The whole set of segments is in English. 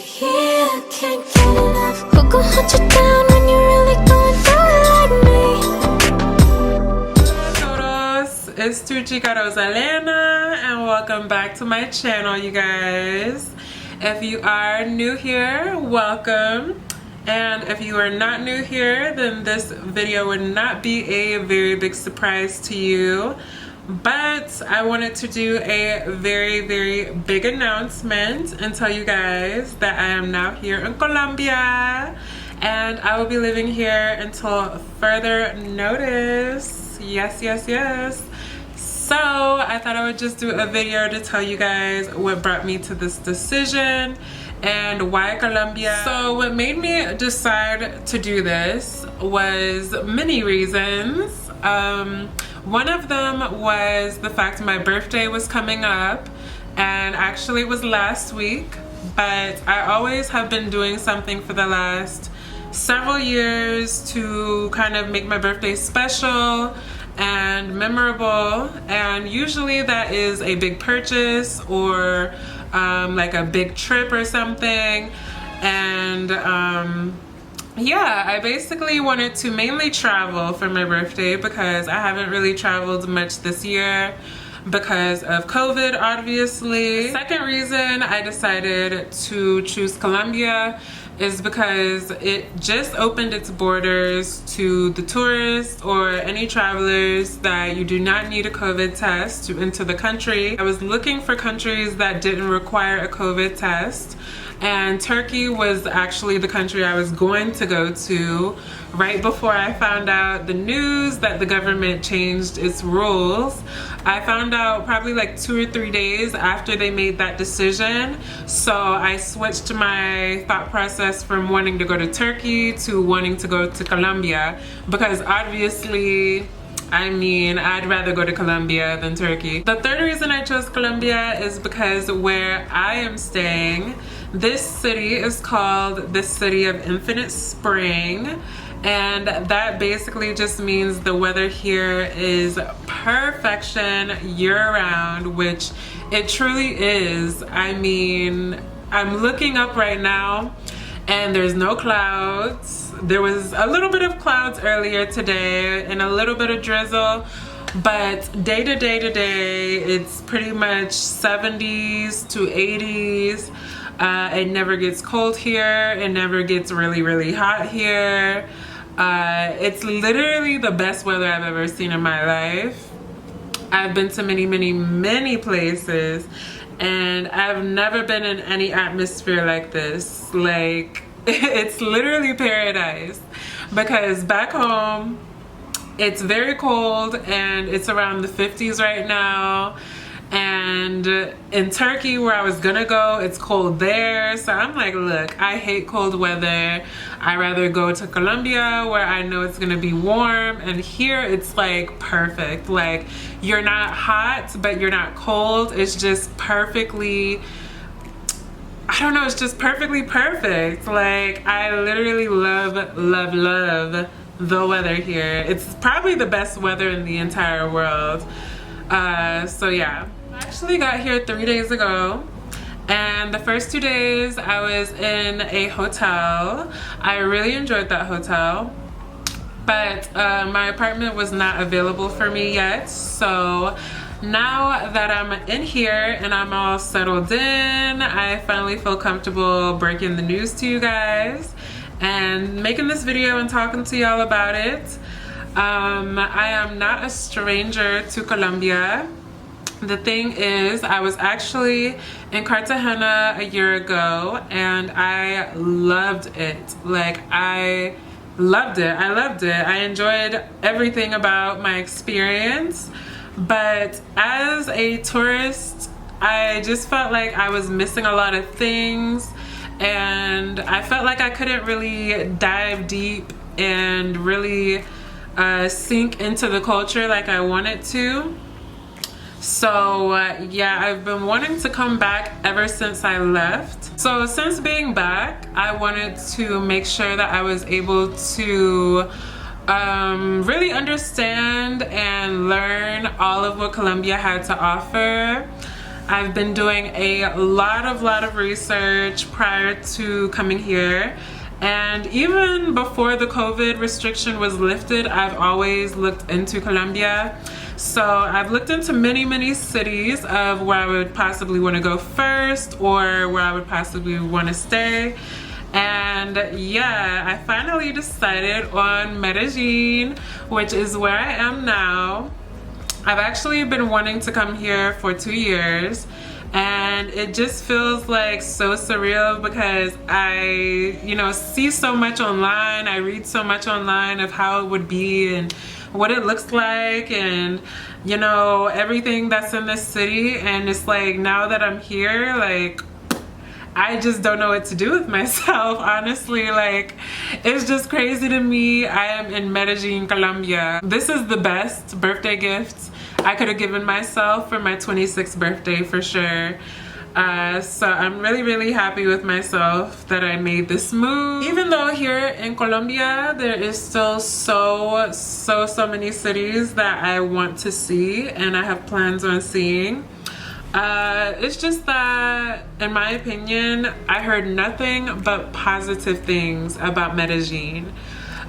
right here, can't get enough. Who gon' hunt you down when you're really going through it like me? Hola a todos, it's tu chica Roselena and welcome back to my channel, you guys. If you are new here, welcome. And if you are not new here, then this video would not be a very big surprise to you. But I wanted to do a very big announcement and tell you guys that I am now here in Colombia and I will be living here until further notice. Yes. So I thought I would just do a video to tell you guys what brought me to this decision and why Colombia. So what made me decide to do this was many reasons. One of them was the fact my birthday was coming up, and actually it was last week, but I always have been doing something for the last several years to kind of make my birthday special and memorable, and usually that is a big purchase or like a big trip or something. And yeah, I basically wanted to mainly travel for my birthday because I haven't really traveled much this year because of COVID, obviously. The second reason I decided to choose Colombia is because it just opened its borders to the tourists or any travelers that you do not need a COVID test to enter the country. I was looking for countries that didn't require a COVID test, and Turkey was actually the country I was going to go to right before I found out the news that the government changed its rules. I found out probably like 2 or 3 days after they made that decision. So I switched my thought process from wanting to go to Turkey to wanting to go to Colombia, because obviously, I mean, I'd rather go to Colombia than Turkey. The third reason I chose Colombia is because where I am staying, this city is called the City of Infinite Spring, and that basically just means the weather here is perfection year-round, which it truly is. I mean, I'm looking up right now and there's no clouds. There was a little bit of clouds earlier today and a little bit of drizzle, but day to day it's pretty much 70s to 80s. It never gets cold here. It never gets really hot here. It's literally the best weather I've ever seen in my life. I've been to many places, and I've never been in any atmosphere like this. Like, it's literally paradise, because back home it's very cold and it's around the 50s right now. And in Turkey, where I was gonna go, it's cold there. So I'm like, look, I hate cold weather. I'd rather go to Colombia where I know it's gonna be warm. And here it's like perfect. Like, you're not hot, but you're not cold. It's just perfectly, I don't know, it's just perfectly perfect. Like, I literally love the weather here. It's probably the best weather in the entire world. So yeah, I actually got here 3 days ago, and the first 2 days I was in a hotel. I really enjoyed that hotel, but my apartment was not available for me yet. So now that I'm in here and I'm all settled in, I finally feel comfortable breaking the news to you guys and making this video and talking to y'all about it. I am not a stranger to Colombia. The thing is, I was actually in Cartagena a year ago and I loved it. Like, I loved it. I enjoyed everything about my experience. But as a tourist, I just felt like I was missing a lot of things, and I felt like I couldn't really dive deep and really sink into the culture like I wanted to. So yeah, I've been wanting to come back ever since I left. So since being back, I wanted to make sure that I was able to really understand and learn all of what Colombia had to offer. I've been doing a lot of research prior to coming here, and even before the COVID restriction was lifted, I've always looked into Colombia. So I've looked into many cities of where I would possibly want to go first or where I would possibly want to stay. And yeah, I finally decided on Medellin, which is where I am now. I've actually been wanting to come here for 2 years, and it just feels like so surreal because I, see so much online. I read so much online of how it would be and what it looks like, and everything that's in this city. And it's like, now that I'm here, like, I just don't know what to do with myself, honestly. Like, it's just crazy to me. I am in Medellin, Colombia. This is the best birthday gift I could have given myself for my 26th birthday, for sure. So I'm really happy with myself that I made this move. Even though here in Colombia there is still so many cities that I want to see and I have plans on seeing. It's just that, in my opinion, I heard nothing but positive things about Medellin.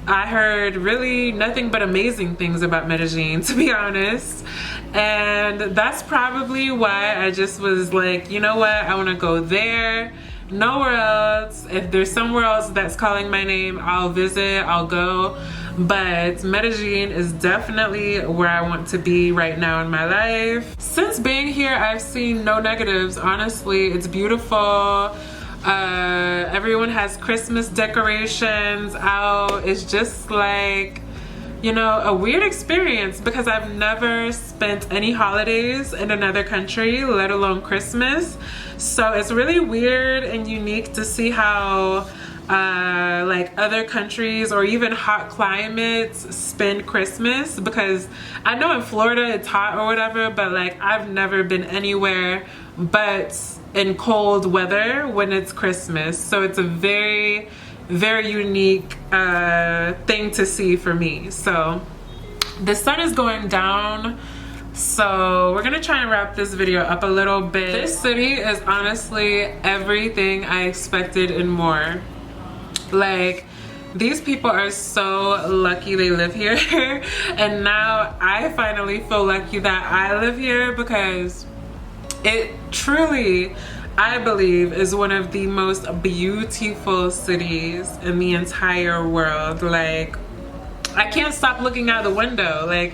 I heard really nothing but amazing things about Medellin, to be honest. And that's probably why I just was like, you know what, I want to go there. Nowhere else. If there's somewhere else that's calling my name, I'll visit, I'll go. But Medellin is definitely where I want to be right now in my life. Since being here, I've seen no negatives, honestly. It's beautiful. Everyone has Christmas decorations out. It's just like, a weird experience because I've never spent any holidays in another country, let alone Christmas. So it's really weird and unique to see how like other countries or even hot climates spend Christmas, because I know in Florida it's hot or whatever, but like I've never been anywhere but in cold weather when it's Christmas. So it's a very unique thing to see for me. So the sun is going down, so we're gonna try and wrap this video up a little bit. This city is honestly everything I expected and more. Like, these people are so lucky they live here. And now I finally feel lucky that I live here, because it truly, I believe, is one of the most beautiful cities in the entire world. Like, I can't stop looking out the window. Like,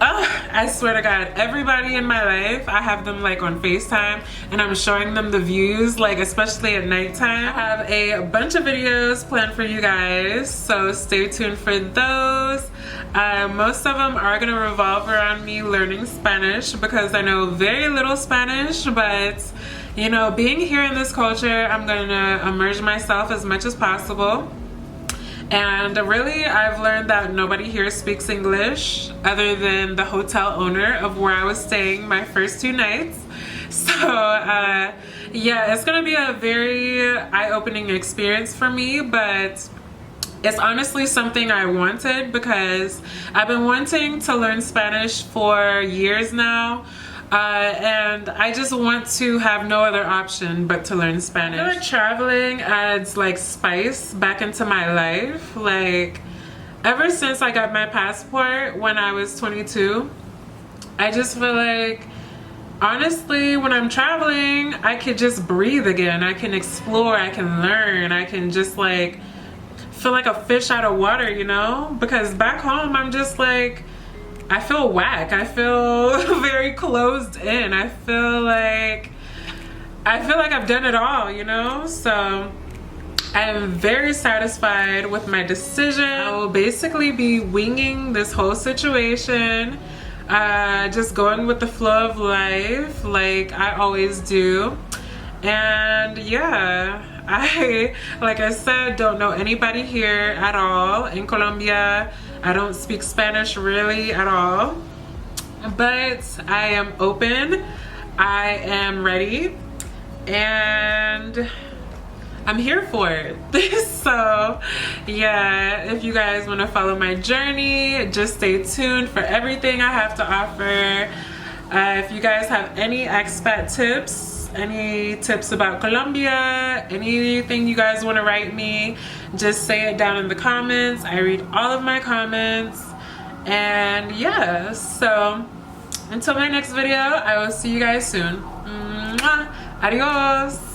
I swear to God, everybody in my life, I have them like on FaceTime and I'm showing them the views, like especially at nighttime. I have a bunch of videos planned for you guys, so stay tuned for those. Most of them are gonna revolve around me learning Spanish, because I know very little Spanish, but being here in this culture, I'm gonna immerse myself as much as possible. And really, I've learned that nobody here speaks English other than the hotel owner of where I was staying my first 2 nights. So yeah, it's gonna be a very eye-opening experience for me, but it's honestly something I wanted, because I've been wanting to learn Spanish for years now. And I just want to have no other option but to learn Spanish. I feel like traveling adds like spice back into my life. Like, ever since I got my passport when I was 22, I just feel like, honestly, when I'm traveling, I could just breathe again. I can explore, I can learn, I can just like feel like a fish out of water, because back home I'm just like, I feel whack. I feel very closed in. I feel like I've done it all, So I am very satisfied with my decision. I will basically be winging this whole situation, just going with the flow of life like I always do. And yeah, like I said, don't know anybody here at all in Colombia. I don't speak Spanish really at all, but I am open, I am ready, and I'm here for it. So yeah, if you guys want to follow my journey, just stay tuned for everything I have to offer. If you guys have any expat tips, any tips about Colombia, anything you guys want to write me, just say it down in the comments. I read all of my comments. And yeah, so until my next video, I will see you guys soon. Mwah. Adios.